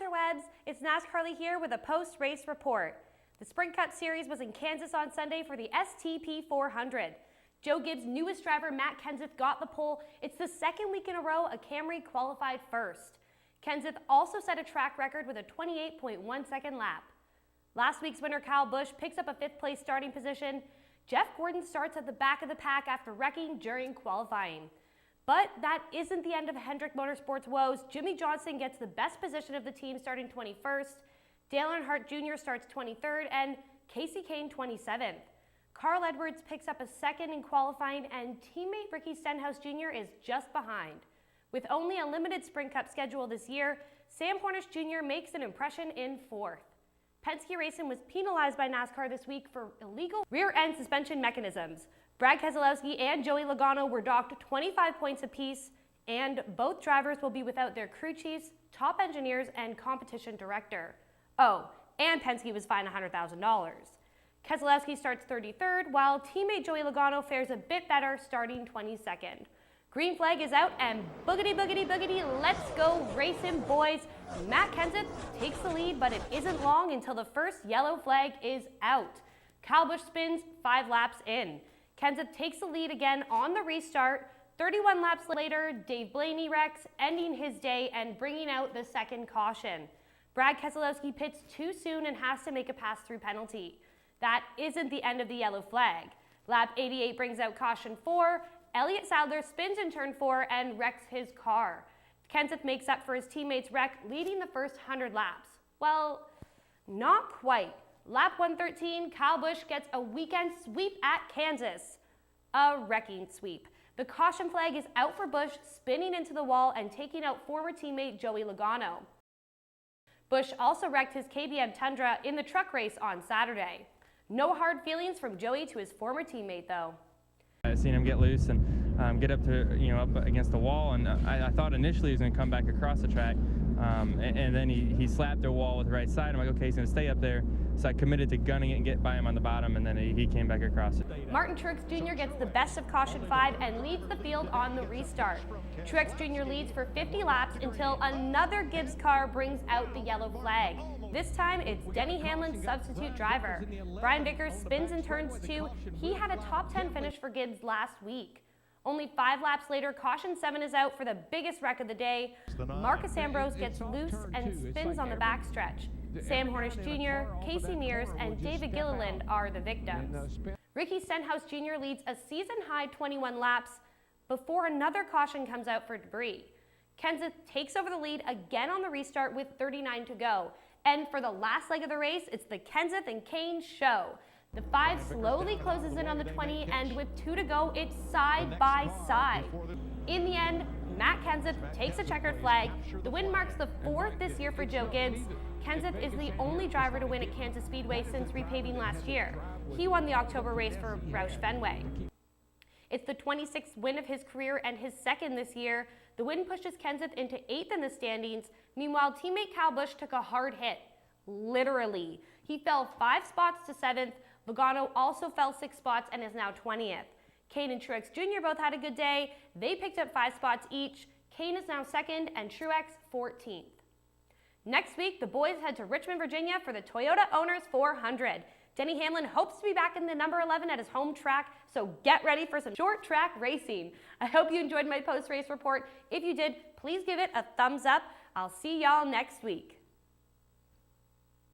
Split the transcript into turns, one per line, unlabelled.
interwebs, it's Nascarly here with a post-race report. The Sprint Cup Series was in Kansas on Sunday for the STP400. Joe Gibbs' newest driver, Matt Kenseth, got the pole. It's the second week in a row a Camry qualified first. Kenseth also set a track record with a 28.1 second lap. Last week's winner, Kyle Busch, picks up a fifth-place starting position. Jeff Gordon starts at the back of the pack after wrecking during qualifying. But that isn't the end of Hendrick Motorsports' woes. Jimmy Johnson gets the best position of the team, starting 21st. Dale Earnhardt Jr. starts 23rd, and Casey Kane 27th. Carl Edwards picks up a second in qualifying, and teammate Ricky Stenhouse Jr. is just behind. With only a limited Sprint Cup schedule this year, Sam Hornish Jr. makes an impression in fourth. Penske Racing was penalized by NASCAR this week for illegal rear-end suspension mechanisms. Brad Keselowski and Joey Logano were docked 25 points apiece, and both drivers will be without their crew chiefs, top engineers, and competition director. Oh, and Penske was fined $100,000. Keselowski starts 33rd, while teammate Joey Logano fares a bit better, starting 22nd. Green flag is out, and boogity, boogity, boogity, let's go racing, boys. Matt Kenseth takes the lead, but it isn't long until the first yellow flag is out. Kyle Busch spins 5 laps in. Kenseth takes the lead again on the restart. 31 laps later, Dave Blaney wrecks, ending his day and bringing out the second caution. Brad Keselowski pits too soon and has to make a pass-through penalty. That isn't the end of the yellow flag. Lap 88 brings out caution 4. Elliott Sadler spins in turn 4 and wrecks his car. Kenseth makes up for his teammate's wreck, leading the first 100 laps. Well, not quite. Lap 113, Kyle Busch gets a weekend sweep at Kansas. A wrecking sweep. The caution flag is out for Busch, spinning into the wall and taking out former teammate Joey Logano. Busch also wrecked his KBM Tundra in the truck race on Saturday. No hard feelings from Joey to his former teammate, though.
I seen him get loose and get up to up against the wall, and I thought initially he was going to come back across the track, and then he slapped the wall with the right side. I'm like, okay, he's going to stay up there. So I committed to gunning it and get by him on the bottom, and then he came back across it.
Martin Truex Jr. gets the best of caution 5 and leads the field on the restart. Truex Jr. leads for 50 laps until another Gibbs car brings out the yellow flag. This time it's Denny Hamlin's substitute driver. Brian Vickers spins in turns 2. He had a top 10 finish for Gibbs last week. Only 5 laps later, caution 7 is out for the biggest wreck of the day. Marcus Ambrose gets loose and spins on the backstretch. Sam Hornish Jr., Casey Mears, and David Gilliland are the victims. Ricky Stenhouse Jr. leads a season-high 21 laps before another caution comes out for debris. Kenseth takes over the lead again on the restart with 39 to go. And for the last leg of the race, it's the Kenseth and Kane show. The 5 slowly closes in on the 20, and with 2 to go, it's side by side. In the end, Matt Kenseth takes a checkered flag. The win marks the 4th this year for Joe Gibbs. Kenseth is the only driver to win at Kansas Speedway since repaving last year. He won the October race for Roush Fenway. It's the 26th win of his career and his second this year. The win pushes Kenseth into 8th in the standings. Meanwhile, teammate Kyle Busch took a hard hit. Literally. He fell 5 spots to 7th. Logano also fell 6 spots and is now 20th. Kane and Truex Jr. both had a good day. They picked up 5 spots each. Kane is now 2nd and Truex 14th. Next week, the boys head to Richmond, Virginia for the Toyota Owners 400. Denny Hamlin hopes to be back in the number 11 at his home track, so get ready for some short track racing. I hope you enjoyed my post-race report. If you did, please give it a thumbs up. I'll see y'all next week.